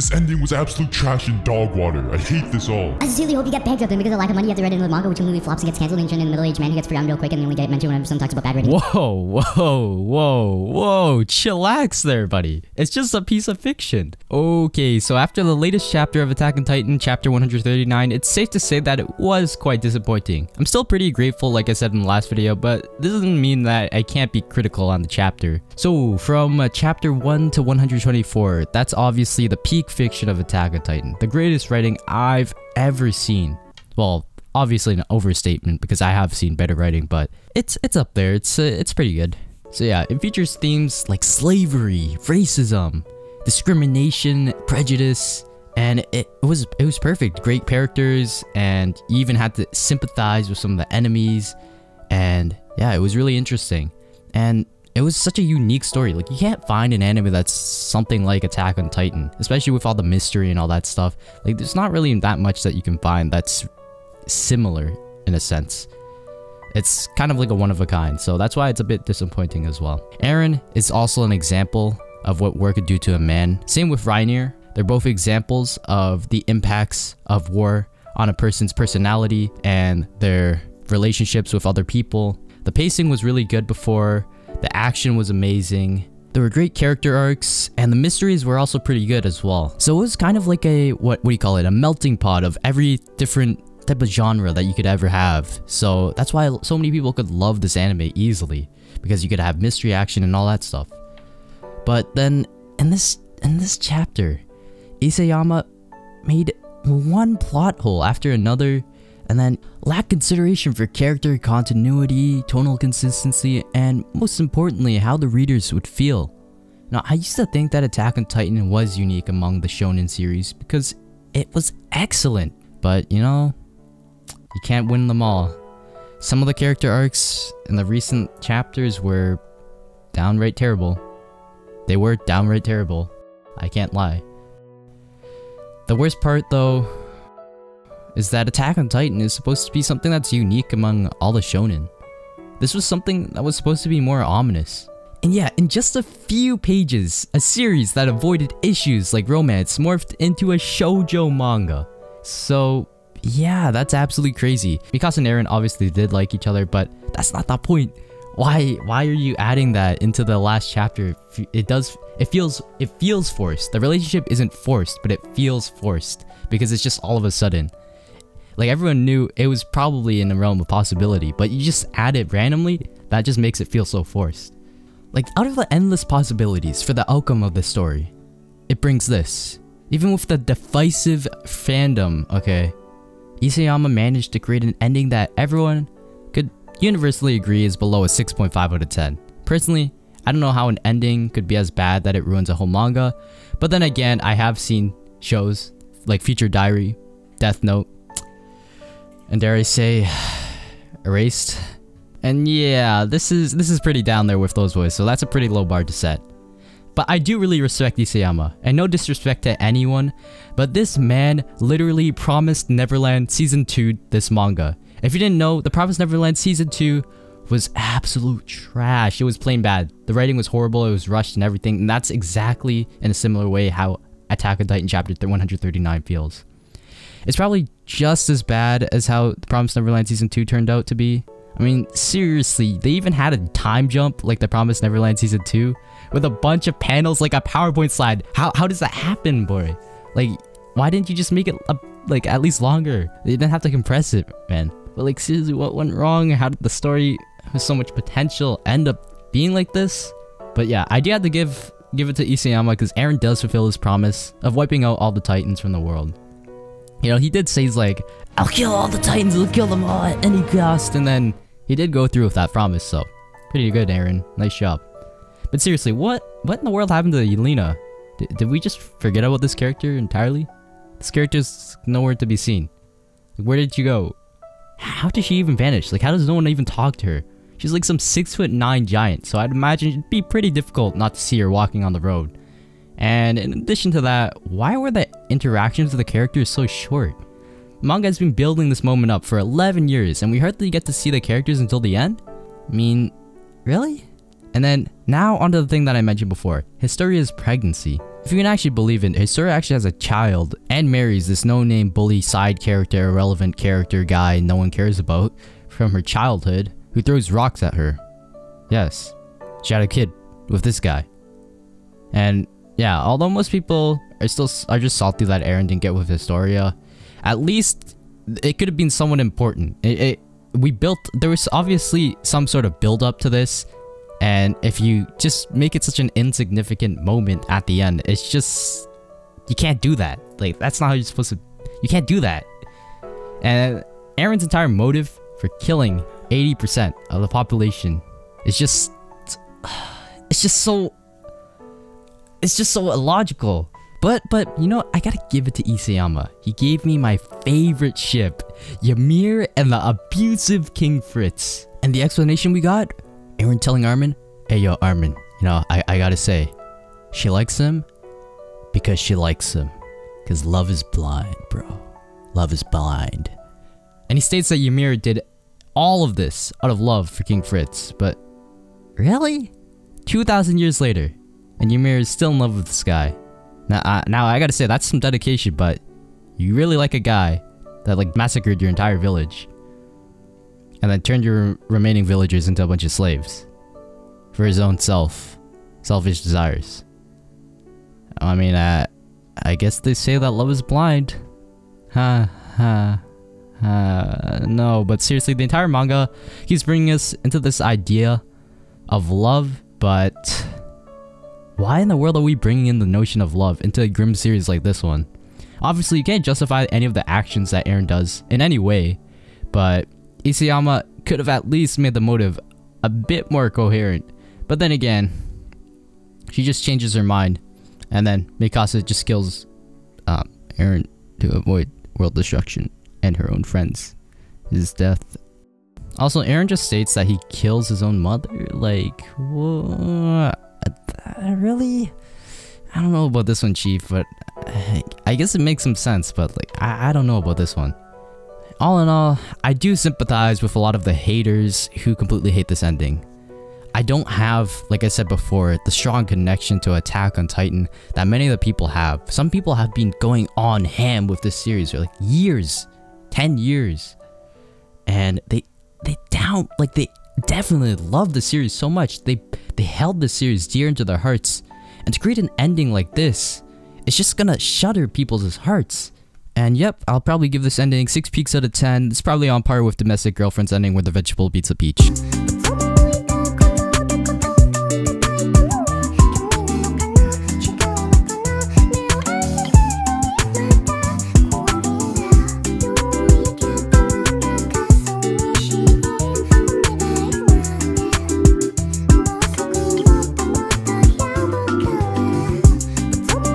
This ending was absolute trash and dog water. I hate this all. I sincerely hope you get bankrupt, and because of lack of money you have to write into the manga, which movie flops and gets cancelled, and you turn into a middle-aged man who gets forgotten real quick and only get mentioned whenever someone talks about bad writing. Whoa, chillax there, buddy. It's just a piece of fiction. Okay, so after the latest chapter of Attack on Titan, chapter 139, it's safe to say that it was quite disappointing. I'm still pretty grateful, like I said in the last video, but this doesn't mean that I can't be critical on the chapter. So, from chapter 1 to 124, that's obviously the peak fiction of Attack on Titan. The greatest writing I've ever seen. Well, obviously an overstatement because I have seen better writing, but it's up there. It's pretty good. So yeah, it features themes like slavery, racism, discrimination, prejudice, and it was perfect. Great characters, and you even had to sympathize with some of the enemies, and yeah, it was really interesting. And it was such a unique story. Like, you can't find an anime that's something like Attack on Titan, especially with all the mystery and all that stuff. Like, there's not really that much that you can find that's similar in a sense. It's kind of like a one-of-a-kind, so that's why it's a bit disappointing as well. Eren is also an example of what war could do to a man. Same with Reinier. They're both examples of the impacts of war on a person's personality and their relationships with other people. The pacing was really good before. The action was amazing. There were great character arcs, and the mysteries were also pretty good as well. So it was kind of like a, what do you call it? A melting pot of every different type of genre that you could ever have. So that's why so many people could love this anime easily, because you could have mystery, action, and all that stuff. But then in this chapter, Isayama made one plot hole after another, and then lacked consideration for character continuity, tonal consistency, and most importantly, how the readers would feel. Now, I used to think that Attack on Titan was unique among the shonen series because it was excellent, but you know, you can't win them all. Some of the character arcs in the recent chapters were downright terrible. They were downright terrible. I can't lie. The worst part, though, is that Attack on Titan is supposed to be something that's unique among all the shonen. This was something that was supposed to be more ominous. And yeah, in just a few pages, a series that avoided issues like romance morphed into a shoujo manga. So yeah, that's absolutely crazy. Mikasa and Eren obviously did like each other, but that's not the point. Why are you adding that into the last chapter? It feels forced. The relationship isn't forced, but it feels forced because it's just all of a sudden. Like, everyone knew it was probably in the realm of possibility, but you just add it randomly, that just makes it feel so forced. Like, out of the endless possibilities for the outcome of the story, it brings this. Even with the divisive fandom, okay, Isayama managed to create an ending that everyone could universally agree is below a 6.5 out of 10. Personally, I don't know how an ending could be as bad that it ruins a whole manga, but then again, I have seen shows like Future Diary, Death Note, and dare I say, Erased. And yeah, this is pretty down there with those boys, so that's a pretty low bar to set. But I do really respect Isayama, and no disrespect to anyone, but this man literally promised Neverland Season 2 this manga. If you didn't know, the Promised Neverland Season 2 was absolute trash. It was plain bad. The writing was horrible, it was rushed and everything, and that's exactly in a similar way how Attack on Titan chapter 139 feels. It's probably just as bad as how The Promised Neverland Season 2 turned out to be. I mean, seriously, they even had a time jump like The Promised Neverland Season 2 with a bunch of panels like a PowerPoint slide. How does that happen, boy? Like, why didn't you just make it like at least longer? They didn't have to compress it, man. But like, seriously, what went wrong? How did the story with so much potential end up being like this? But yeah, I do have to give it to Isayama because Eren does fulfill his promise of wiping out all the Titans from the world. You know, he did say, he's like, I'll kill all the Titans, I'll kill them all at any cost, and then he did go through with that promise, so pretty good, Eren. Nice job. But seriously, what in the world happened to Yelena? Did we just forget about this character entirely? This character's nowhere to be seen. Like, where did she go? How did she even vanish? Like, how does no one even talk to her? She's like some 6'9" giant, so I'd imagine it'd be pretty difficult not to see her walking on the road. And in addition to that, why were the interactions with the characters so short? Manga has been building this moment up for 11 years, and we hardly get to see the characters until the end? I mean, really? And then, now onto the thing that I mentioned before, Historia's pregnancy. if you can actually believe it, Historia actually has a child and marries this no-name bully side character, irrelevant character guy no one cares about from her childhood who throws rocks at her. Yes, she had a kid with this guy. And yeah, although most people are just salty that Eren didn't get with Historia, at least it could have been someone important. There was obviously some sort of build up to this, and if you just make it such an insignificant moment at the end, it's just, you can't do that. Like, that's not how you're supposed to, you can't do that. And Eren's entire motive for killing 80% of the population is just, it's just so illogical. But you know, I gotta give it to Isayama. He gave me my favorite ship, Ymir and the abusive King Fritz. And the explanation we got, Eren telling Armin, hey yo Armin, you know, I gotta say, she likes him because she likes him. Cause love is blind, bro. Love is blind. And he states that Ymir did all of this out of love for King Fritz, but really? 2,000 years later, and Ymir is still in love with this guy. Now I gotta say, that's some dedication, but you really like a guy that like massacred your entire village and then turned your remaining villagers into a bunch of slaves for his own selfish desires. I mean, I guess they say that love is blind. No, but seriously, the entire manga keeps bringing us into this idea of love, but why in the world are we bringing in the notion of love into a grim series like this one? Obviously, you can't justify any of the actions that Eren does in any way, but Isayama could have at least made the motive a bit more coherent. But then again, she just changes her mind, and then Mikasa just kills Eren to avoid world destruction and her own friends' death. Also, Eren just states that he kills his own mother. Like, what? Really? I don't know about this one, Chief, but I guess it makes some sense, but like, I don't know about this one. All in all, I do sympathize with a lot of the haters who completely hate this ending. I don't have, like I said before, the strong connection to Attack on Titan that many of the people have. Some people have been going on ham with this series for like years, 10 years. And they definitely love the series so much. They held the series dear into their hearts. And to create an ending like this, it's just gonna shudder people's hearts. And yep, I'll probably give this ending 6 peaks out of 10. It's probably on par with Domestic Girlfriend's ending where the vegetable beats a peach.